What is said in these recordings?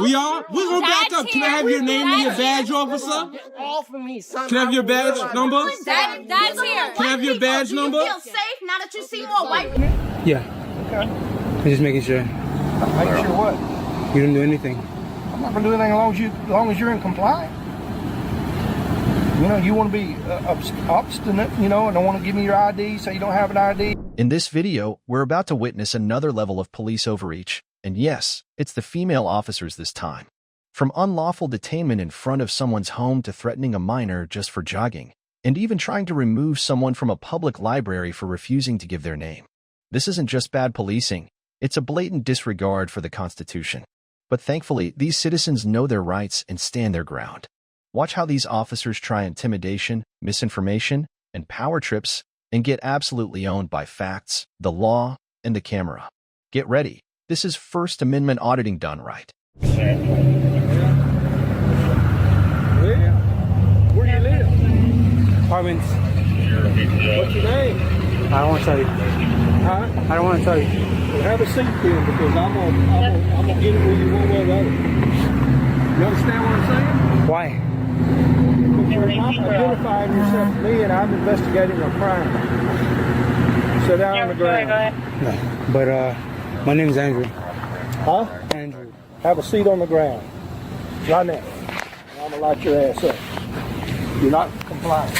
We are? We're gonna back up. Can I have your name and your badge, officer? Can I have your badge number? Dad's here. Can I have your badge number? Do you feel safe now that you see more white? Yeah. Okay. I'm just making sure. Make sure what? You didn't do anything. I'm not gonna do anything as long as you're in compliance. You know, you want to be obstinate, you know, and don't want to give me your ID, say you don't have an ID. In this video, we're about to witness another level of police overreach. And yes, it's the female officers this time. From unlawful detainment in front of someone's home to threatening a minor just for jogging, and even trying to remove someone from a public library for refusing to give their name. This isn't just bad policing, it's a blatant disregard for the Constitution. But thankfully, these citizens know their rights and stand their ground. Watch how these officers try intimidation, misinformation, and power trips and get absolutely owned by facts, the law, and the camera. Get ready. This is First Amendment auditing done right. Where do you live? Apartments. What's your name? I don't want to tell you. Huh? I don't want to tell you. Well, have a seat then, because I'm gonna get it where you one way or the other. You understand what I'm saying? Why? You're not identifying yourself to me, and I'm investigating a crime. Sit down on the ground. No. But my name's Andrew. Huh? Andrew. Have a seat on the ground. Right now. I'm gonna light your ass up. You're not complying.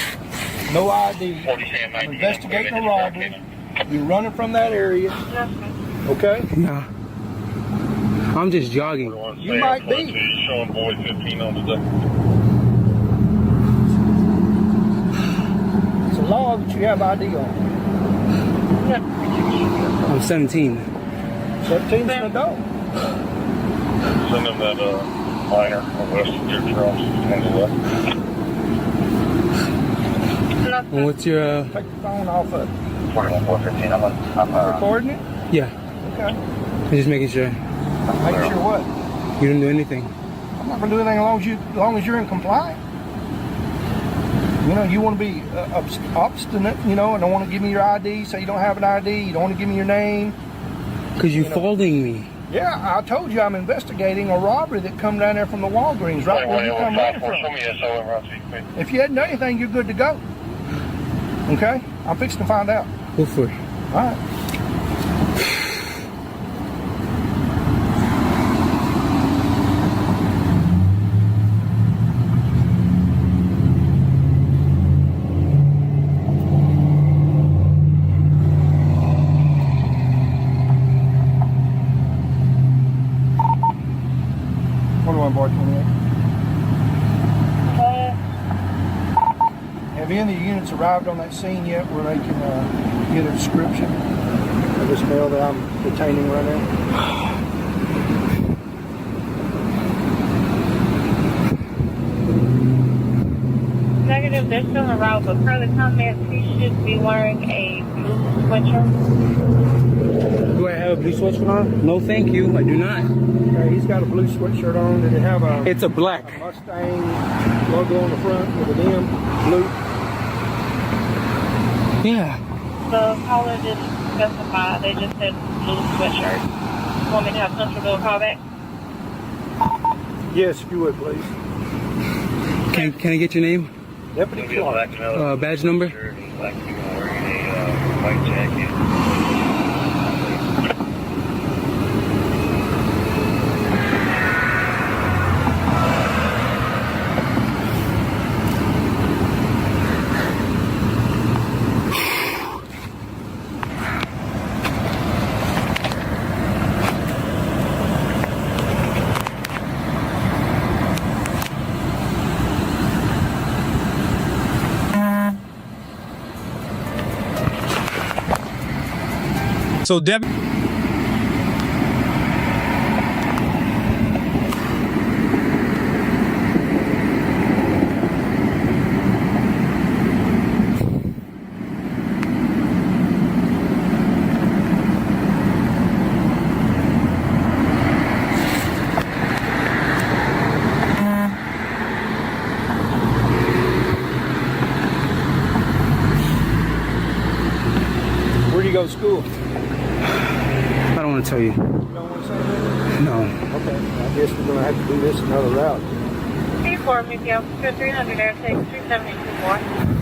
No ID. I'm investigating a robbery. You're running from that area. Okay? No. I'm just jogging. You might be. Showing boy 15 on the day. It's a law that you have ID on. I'm 17. 17's an adult. Send him that minor on Western District handle that. And what's your Take the phone off of it. 415. I'm Recording it? Yeah. Okay. I'm just making sure. Make sure what? You didn't do anything. I'm not gonna do anything as long as you're in compliance. You know, you want to be obstinate, you know, and don't want to give me your ID, say you don't have an ID, you don't want to give me your name. Because you're folding me. Yeah, I told you I'm investigating a robbery that come down there from the Walgreens, right where you come running from. If you hadn't done anything, you're good to go. Okay? I'm fixing to find out. Go for it. All right. Bar 28. Have any of the units arrived on that scene yet where they can get a description of this male that I'm detaining right now? Negative, they're still around, but per the comments, he should be wearing a blue sweatshirt. Do I have a blue sweatshirt on? No, thank you. I do not. Okay, he's got a blue sweatshirt on. Did it have a... It's a black. A Mustang logo on the front with an M, blue? Yeah. The caller didn't specify. They just said blue sweatshirt. You want me to have Central do a call back? Yes, if you would, please. Can I get your name? Deputy Clark. Badge number? Like you wearing a white jacket. So, Deb. Where do you go to school? have to do this another route. C4, meet the altitude 300, air take 3724.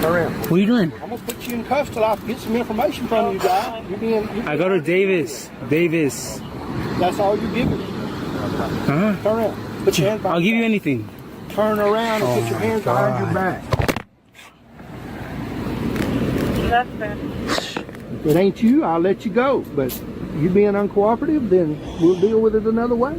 Around. What are you doing? I'm gonna put you in cuffs till I get some information from you, guy. I go to Davis. Davis. That's all you give me. Huh? Turn around. Put your hands behind I'll give you your back. anything. Turn around and put your hands behind your back. That's fair. If it ain't you, I'll let you go. But you being uncooperative, then we'll deal with it another way.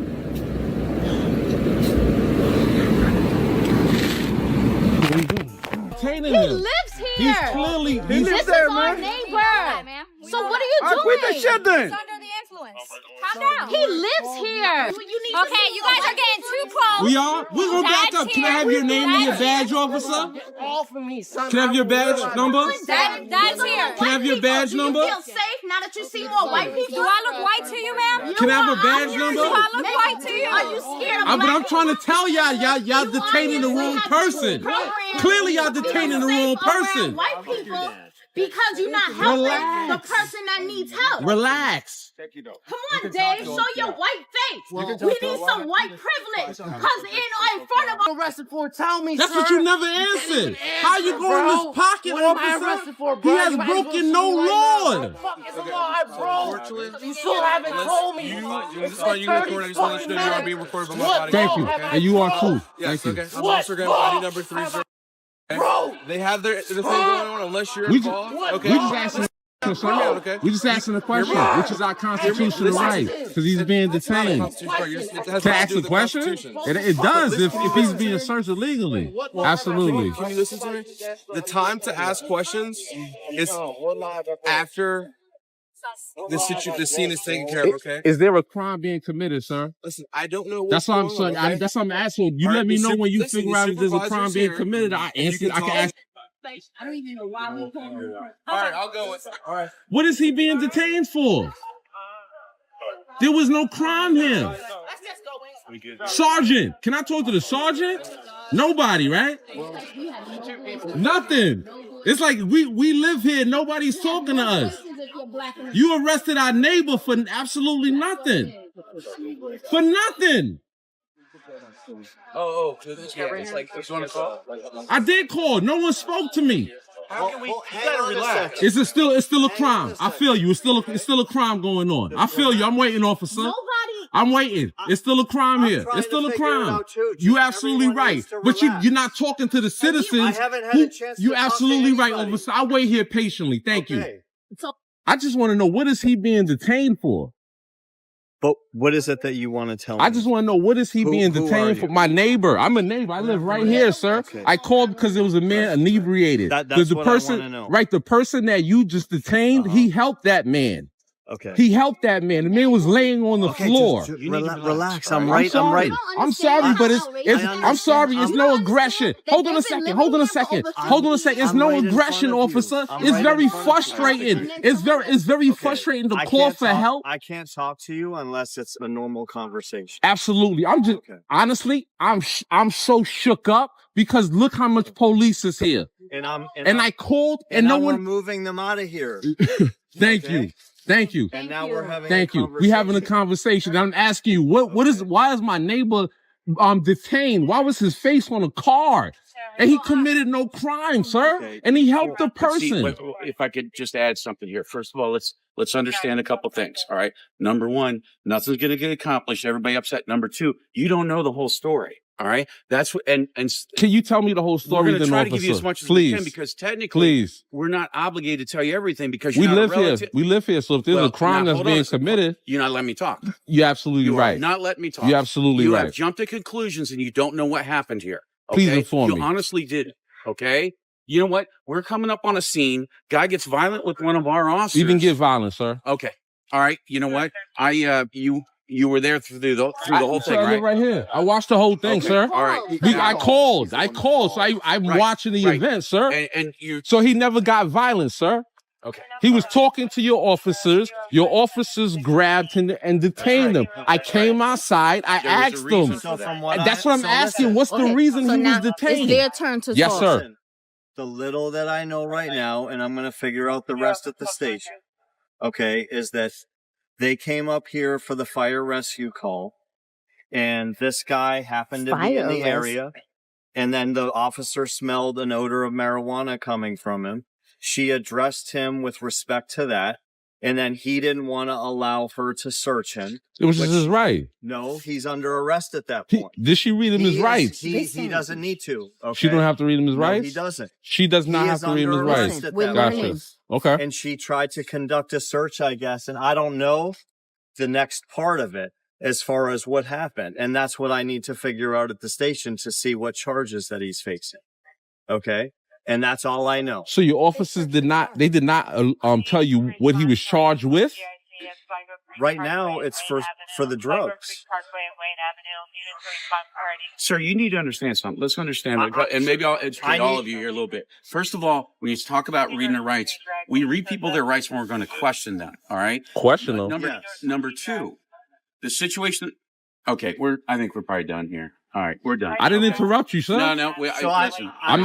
What are you doing? Detaining He him. lives here. He's clearly. lives This there, is our man. neighbor. So what are you doing? Quit the shit then. Under the influence. Calm down. He lives here. Okay, you guys are getting too close. We are. We're gonna back up. Can I have your name and your badge, officer? Off of me, son. Can I have your badge number? Dad's here. Can I have your badge number? Do you feel safe now that you see more white people? Do I look white to you, ma'am? Can I have a badge number? Do I look white to you? Are you scared of But I'm black trying to people? tell y'all detaining the wrong person. Clearly y'all detaining the wrong person. White people because you're not helping Relax. the person that needs help. Relax. Come on, Dave, show your white face. We need some white privilege. Cause in front of us. Arrested for? Tell me, That's sir. what you never answered. How you going in this pocket, What am I officer? arrested for, He bro? has You might as broken well no shoot me law. right now. Fuck is the law, bro? You still haven't told me. This is fine. You record. I just want to let you know you are being recorded by my body. Thank you. And you are too. Yes, Thank you. okay. I'm Officer Graham, ID number 30. Bro, They have their thing going on unless you're We involved. Okay. just asking a question, sir. Okay. We just asking a question, which is our constitutional right, because he's being detained. Constitution, right? It has To nothing ask to do the with the question? Constitution. It does if he's being searched illegally. Absolutely. Can you listen to me? The time to ask questions is after the scene is taken care of. Okay. Is there a crime being committed, sir? Listen, I don't know. That's what I'm saying. That's what I'm asking. You All let right, me know the when you listen, figure the out if there's a crime supervisor's being here, committed. I and you answer. I can talk. ask. I don't even know why we All right, I'll go with. All right. What is he being detained for? There was no crime here. Sergeant, can I talk to the sergeant? Nobody, right? Nothing. It's like we live here. Nobody's talking to us. You arrested our neighbor for absolutely nothing. For nothing. Oh, yeah. It's like you want to call. I did call. No one spoke to me. How can we? You gotta relax. It's still a crime. I feel you. It's still a crime going on. I feel you. I'm waiting, officer. I'm waiting. It's still a crime here. It's still a crime. You absolutely right. But you're not talking to the citizens. I haven't had a chance. You're absolutely right, officer. I'll wait here patiently. Thank you. I just want to know, what is he being detained for? But what is it that you want to tell me? I just want to know, what is he being who detained are for? you? My neighbor. I'm a neighbor. I live right here, sir. Okay. I called because there was a man inebriated. That's the what person, I want to know. right? The person that you just detained, he helped that man. Okay. He helped that man. The man was laying on the floor. Just relax. I'm I'm sorry. I'm sorry, but I'm sorry. It's no aggression. Hold on a second. It's no aggression, officer. It's very frustrating. It's very frustrating to call for help. I can't talk to you unless it's a normal conversation. Absolutely. I'm just honestly, I'm so shook up because look how much police is here. And I called and no we're one. moving them out of here. Thank you. Thank you. And now we're having Thank you. We having a conversation. I'm asking you, why is my neighbor detained? Why was his face on a card? And he committed no crime, sir. Okay. And he helped the person. See, if I could just add something here. First of all, let's understand a couple things. All right. Number one, nothing's going to get accomplished. Everybody upset. Number two, you don't know the whole story. All right. That's what, and can you tell me the whole story? We're going to try to give you as much as we can because technically we're not obligated to tell you everything because you're live here. We live here. So if there's a crime that's being committed, you're not letting me talk. You're absolutely right. Not letting me talk. You're absolutely right. You have jumped to conclusions and you don't know what happened here. Okay? Please inform me. You honestly did. Okay. You know what? We're coming up on a scene. Guy gets violent with one of our officers. You didn't get violent, sir. Okay. All right. You know what? You were there through the whole thing, right? Right here. I watched the whole thing, sir. All right. I called. So I'm watching the event, sir. And you. So he never got violent, sir. Okay. He was talking to your officers. Your officers grabbed him and detained him. I came outside. I asked them. That's what I'm asking. What's the reason he was detained? It's their turn to talk. Yes, sir. The little that I know right now, and I'm going to figure out the rest at the station, okay, is that They came up here for the fire rescue call, and this guy happened to be in the area. And then the officer smelled an odor of marijuana coming from him. She addressed him with respect to that. And then he didn't want to allow her to search him. It was just his right. No, he's under arrest at that point. Did she read him his rights? He doesn't need to. Okay? She don't have to read him his rights? He doesn't. She does not have to read him his rights. Gotcha. Okay. And she tried to conduct a search, I guess. And I don't know the next part of it as far as what happened. And that's what I need to figure out at the station to see what charges that he's facing. Okay? And that's all I know. So your officers did not tell you what he was charged with? Right now, it's for the drugs. Sir, you need to understand something. Let's understand, and maybe I'll educate all of you here a little bit. First of all, when you talk about reading their rights, we read people their rights when we're going to question them, all right? Question them. Number two, the situation... Okay, I think we're probably done here. All right, we're done. I didn't interrupt you, sir. No. Listen. I'm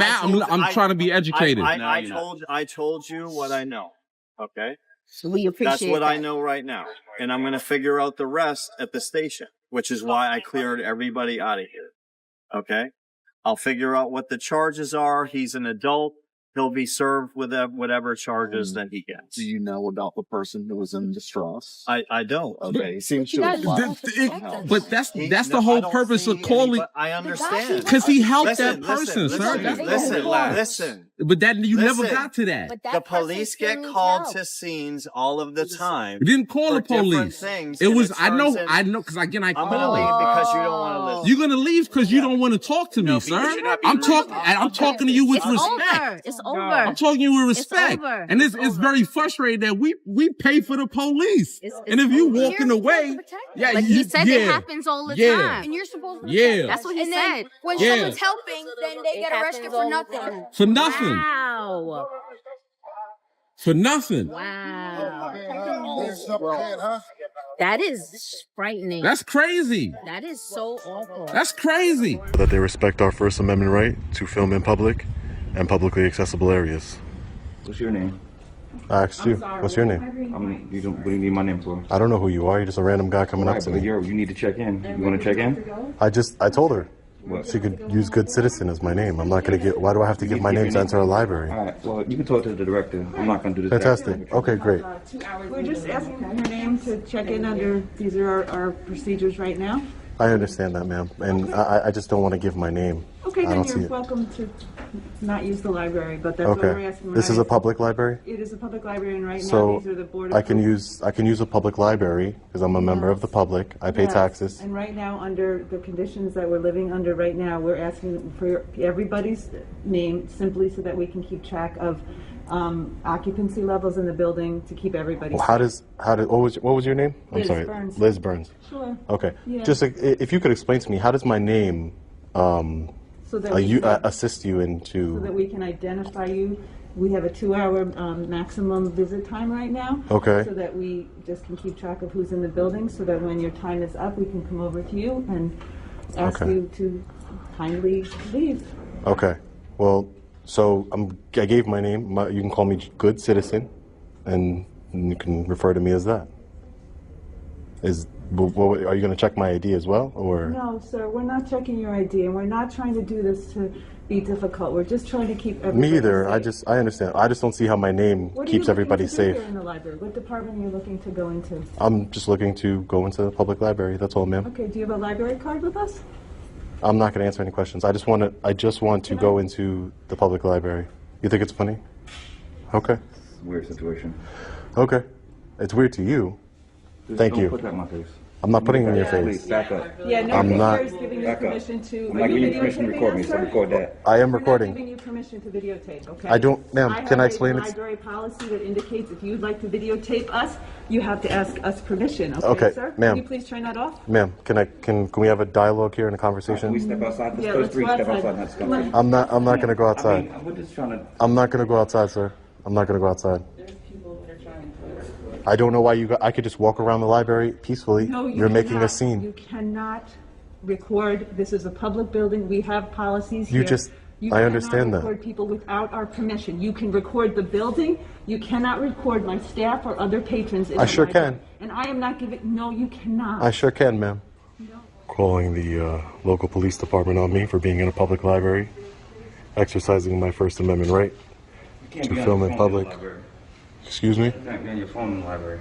trying to be educated. I told you what I know. Okay? So we appreciate That's what I know right now. And I'm going to figure out the rest at the station, which is why I cleared everybody out of here. Okay? I'll figure out what the charges are. He's an adult. He'll be served with whatever charges that he gets. Do you know about the person who was in distress? I don't. Okay, seems to have but that's the whole purpose of calling. I understand. Because he helped that person, sir. Listen. But that you never got to that. The police get called to scenes all of the time. We didn't call the police. It was I know because again I I'm gonna leave because you don't want to listen. You're gonna leave because you don't want to talk to me, sir. I'm talking to you with respect. It's over. I'm talking to you with respect. And it's very frustrating that we pay for the police. And if you walking away, but he said it happens all the time. And you're supposed to That's what he said. When someone's helping, then they get arrested for nothing. For nothing. Wow. For nothing. Wow. That is frightening. That's crazy. That is so awful. That's crazy. That they respect our First Amendment right to film in public and publicly accessible areas. What's your name? I asked you. What's your name? What do you need my name for? I don't know who you are. You're just a random guy coming up to me. You need to check in. You want to check in? I told her. What? She could use Good Citizen as my name. I'm not going to get... Why do I have to give my name to enter a library? All right. Well, you can talk to the director. I'm not going to do this. Fantastic. Okay, great. We're just asking her name to check in under... These are our procedures right now. I understand that, ma'am. And I just don't want to give my name. Okay, then you're welcome to not use the library, but that's what we're asking. This is a public library? It is a public library, and right now these are the board. I can use a public library because I'm a member of the public. I pay taxes. And right now, under the conditions that we're living under right now, we're asking for everybody's name simply so that we can keep track of occupancy levels in the building to keep everybody. Well, what was your name? Liz I'm sorry, Burns. Liz Burns. Sure. Okay. Yeah. Just if you could explain to me, how does my name assist you into? So that we can identify you. We have a 2-hour maximum visit time right now. Okay. So that we just can keep track of who's in the building, so that when your time is up, we can come over to you and ask you to kindly leave. Okay. Well, so I gave my name. You can call me Good Citizen, and you can refer to me as that. Are you going to check my ID as well, or? No, sir. We're not checking your ID, and we're not trying to do this to be difficult. We're just trying to keep everybody Me either. safe. I understand. I just don't see how my name keeps everybody safe. What are you looking to do here in the library? What department are you looking to go into? I'm just looking to go into the public library. That's all, ma'am. Okay. Do you have a library card with us? I'm not going to answer any questions. I just want to go into the public library. You think it's funny? Okay. It's a weird situation. Okay. It's weird to you. Thank you. Don't put that in my face. I'm not putting it in your face. Please, back up. Yeah, no, I'm not. is giving you permission to. I'm not giving you permission to record me, so record that. I am recording. I'm not giving you permission to videotape, okay? I don't, ma'am, can I explain it? I have a library policy that indicates if you'd like to videotape us, you have to ask us permission, okay, sir? Ma'am. Can you please turn that off? Ma'am, can we have a dialogue here and a conversation? Can we step outside? Yeah, Let's step outside and have this conversation. I'm not going to go outside. We're just trying to... I'm not going to go outside, sir. I'm not going to go outside. I don't know why I could just walk around the library peacefully. No, You're making a scene. You cannot record. This is a public building. We have policies here. I understand that. record people without our permission. You can record the building. You cannot record my staff or other patrons. I sure can. And I am not giving. No, you cannot. I sure can, ma'am. No. Calling the local police department on me for being in a public library, exercising my First Amendment right to film in public. Excuse me? You can't be on your phone in the library.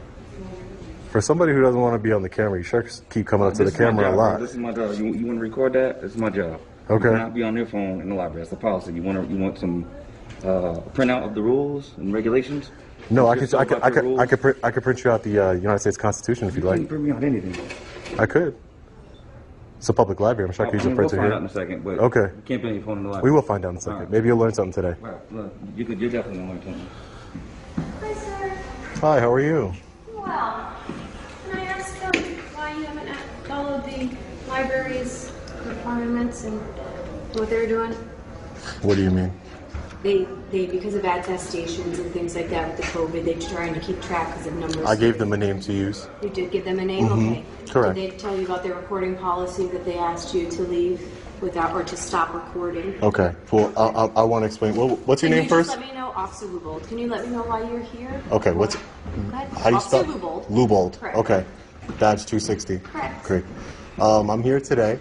For somebody who doesn't want to be on the camera, you sure keep coming up to the camera a lot. This is my job. You want to record that? This is my job. Okay. You cannot be on your phone in the library. That's the policy. You want some printout of the rules and regulations? No, I could print you out the United States Constitution if you'd like. You can print me out anything. I could. It's a public library. I'm sure I could use a printer We'll find here. out in a second, but okay. You can't be on your phone in the library. We will find out in a second. Right. Maybe you'll learn something today. Right. Look, you're definitely going to learn something. Hi, sir. Hi, how are you? Well, can I ask why you haven't followed the library's requirements and what they're doing? What do you mean? They because of attestations and things like that with the COVID, they're trying to keep track because of numbers. I gave them a name to use. You did give them a name? Okay. Correct. Did they tell you about their recording policy that they asked you to leave without or to stop recording? Okay. Well, I want to explain. What's your name first? Just let me know, Officer Lubold. Can you let me know why you're here? Okay. What's? How do you spell? Officer Lubold. Lubold. Correct. Okay. Badge 260. Correct. Great. I'm here today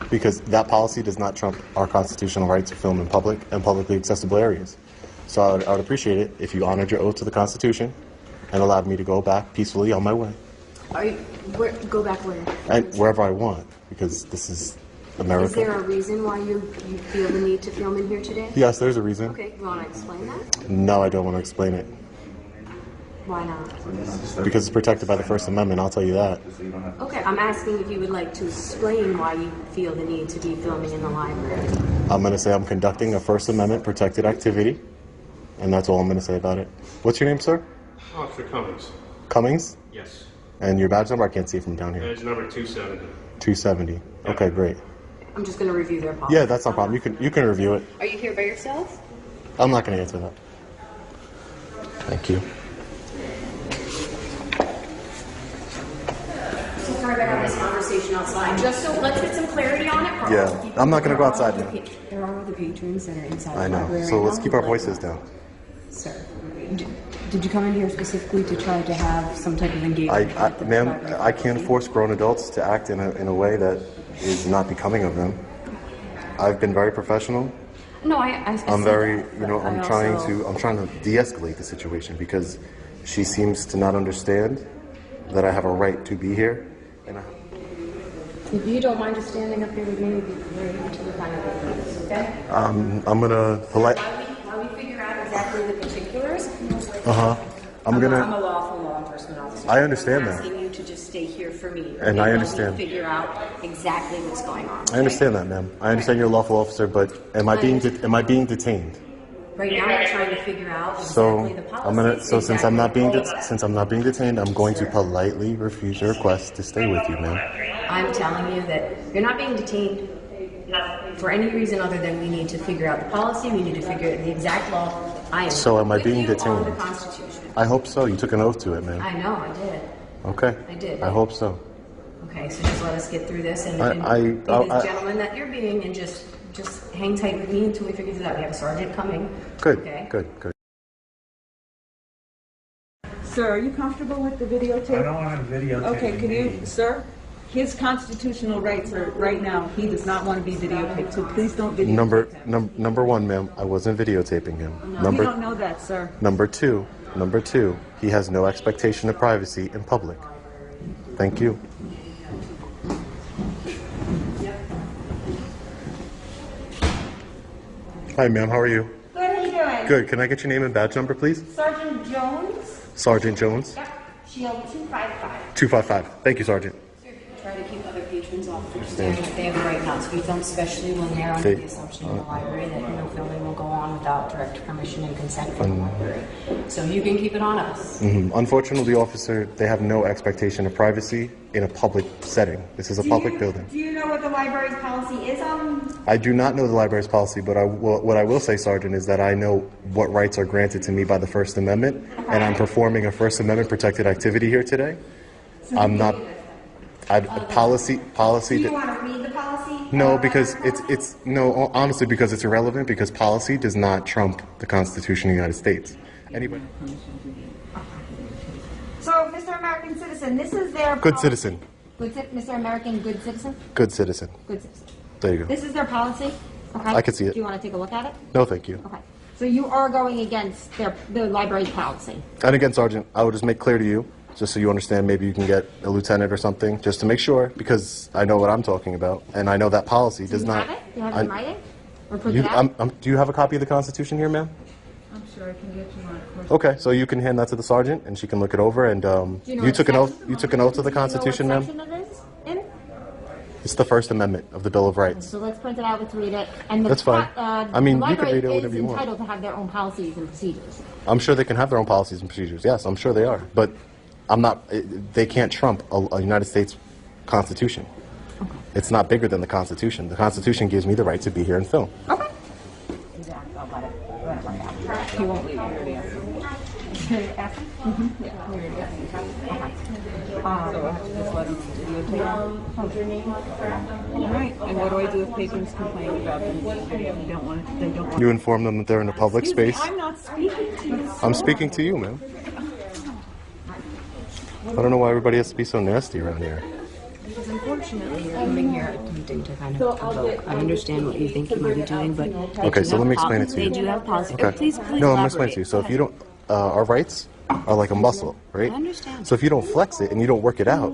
because that policy does not trump our constitutional right to film in public and publicly accessible areas. So I would appreciate it if you honored your oath to the Constitution and allowed me to go back peacefully on my way. Go back where? And wherever I want, because this is America. Is there a reason why you feel the need to film in here today? Yes, there's a reason. Okay, you want to explain that? No, I don't want to explain it. Why not? Because it's protected by the First Amendment, I'll tell you that. Okay, I'm asking if you would like to explain why you feel the need to be filming in the library. I'm going to say I'm conducting a First Amendment protected activity, and that's all I'm going to say about it. What's your name, sir? Officer Cummings. Cummings? Yes. And your badge number? I can't see it from down here. It's number 270. 270. Okay, great. I'm just going to review their policy. Yeah, that's no problem. You can review it. Are you here by yourself? I'm not going to answer that. Thank you. So sorry to have this conversation outside. Just so let's get some clarity on it. Yeah, I'm not going to go outside now. There are other patrons that are inside I the library. know. So let's keep our voices down. Sir, did you come in here specifically to try to have some type of engagement? Ma'am, I can't force grown adults to act in a way that is not becoming of them. I've been very professional. No, I'm very, I'm trying to de-escalate the situation because she seems to not understand that I have a right to be here. And if you don't mind just standing up here with me, we'd be very much to the kind of this, okay? I'm gonna While we figure out exactly the particulars. I'm a lawful law enforcement officer. I understand I'm that. asking you to just stay here for me. And I understand. Figure out exactly what's going on. I understand that, ma'am. I understand you're a lawful officer, but am I being detained? Right now, we're trying to figure out exactly the policy. Since I'm not being detained, I'm going to politely refuse your request to stay with you, ma'am. I'm telling you that you're not being detained for any reason other than we need to figure out the policy. We need to figure out the exact law. So am I being with you on detained? the Constitution. I hope so. You took an oath to it, ma'am. I know, I did. Okay. I did. I hope so. Okay, so just let us get through this and be the gentleman that you're being, and just hang tight with me until we figure this out. We have a sergeant coming. Good. Okay. Good. Sir, are you comfortable with the videotape? I don't want to videotape. Okay, can you, sir? His constitutional rights are right now. He does not want to be videotaped, so please don't videotape him. Number one, ma'am, I wasn't videotaping him. No, you don't know that, sir. Number two, he has no expectation of privacy in public. Thank you. Hi, ma'am. How are you? Good, how you doing? Good. Can I get your name and badge number, please? Sergeant Jones. Sergeant Jones. Yep. Shield 255. 255. Thank you, Sergeant. Try to keep other patrons off. They have the right not to be filmed, especially when they're under the assumption in the library that no filming will go on without direct permission and consent from the library. So you can keep it on us. Unfortunately, officer, they have no expectation of privacy in a public setting. This is a public building. Do you know what the library's policy is on? I do not know the library's policy, but what I will say, Sergeant, is that I know what rights are granted to me by the First Amendment, and I'm performing a First Amendment protected activity here today. I'm not... policy... Do you want to read the policy? No, because it's no, honestly, because it's irrelevant, because policy does not trump the Constitution of the United States. Anybody? So, Mr. American citizen, this is their Good policy. citizen. Mr. American good citizen? Good citizen. Good citizen. There you go. This is their policy? Okay. I can see it. Do you want to take a look at it? No, thank you. Okay. So you are going against the library's policy? And again, Sergeant, I would just make clear to you, just so you understand, maybe you can get a lieutenant or something, just to make sure, because I know what I'm talking about, and I know that policy does not... Do you have it? Do you have it in writing? Or print it out? Do you have a copy of the Constitution here, ma'am? I'm sure I can get you one, of course. Okay, so you can hand that to the sergeant, and she can look it over. And you took an oath. You took an oath to the Constitution, ma'am. Section it is in? It's the First Amendment of the Bill of Rights. So let's print it out. Let's read it. And That's fine. I mean, you can read it whenever you want. entitled to have their own policies and procedures. I'm sure they can have their own policies and procedures. Yes, I'm sure they are. But I'm not. They can't trump a United States Constitution. Okay. It's not bigger than the Constitution. The Constitution gives me the right to be here and film. Okay. He won't leave you. Ask him? Mm-hmm. Yeah. So I have to just let him videotape him. All right. And what do I do if patrons complain about them being video? They don't want it. They don't want You inform them that they're in a public space. I'm not speaking to you. I'm speaking to you, ma'am. I don't know why everybody has to be so nasty around here. Because unfortunately, you're coming here attempting to kind of provoke. I understand what you think you might be doing, but Okay, so let me explain it to you. They do have policy. Okay. Please No, I'm gonna explain it to you. So if you don't, our rights are like a muscle, right? I understand. So if you don't flex it and you don't work it out,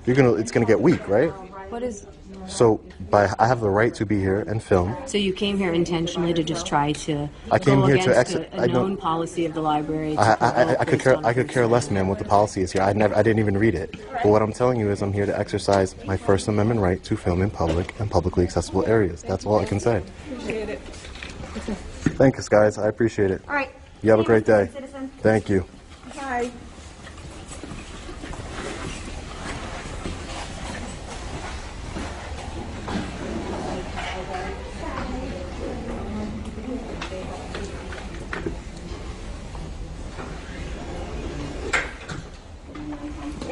it's gonna get weak, right? What is? So I have the right to be here and film. So you came here intentionally to just try to I came go here to against a known policy of the library. I could care less, ma'am, what the policy is here. I didn't even read it. But what I'm telling you is I'm here to exercise my First Amendment right to film in public and publicly accessible areas. That's all I can say. Appreciate it. Thanks, guys. I appreciate it. All right. You have a great day. Citizen. Thank you. Bye.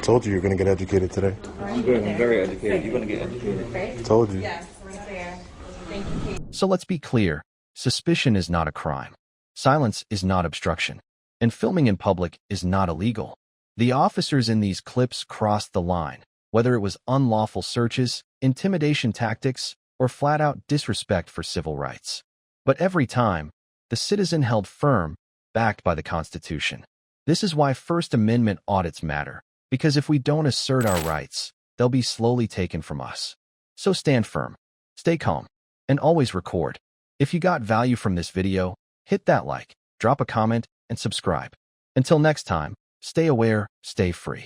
Told you you're going to get educated today. I'm good. I'm very educated. You're going to get educated. Told you. Yes, right there. Thank you. So let's be clear. Suspicion is not a crime. Silence is not obstruction. And filming in public is not illegal. The officers in these clips crossed the line, whether it was unlawful searches, intimidation tactics, or flat-out disrespect for civil rights. But every time, the citizen held firm, backed by the Constitution. This is why First Amendment audits matter, because if we don't assert our rights, they'll be slowly taken from us. So stand firm, stay calm, and always record. If you got value from this video, hit that like, drop a comment, and subscribe. Until next time, stay aware, stay free.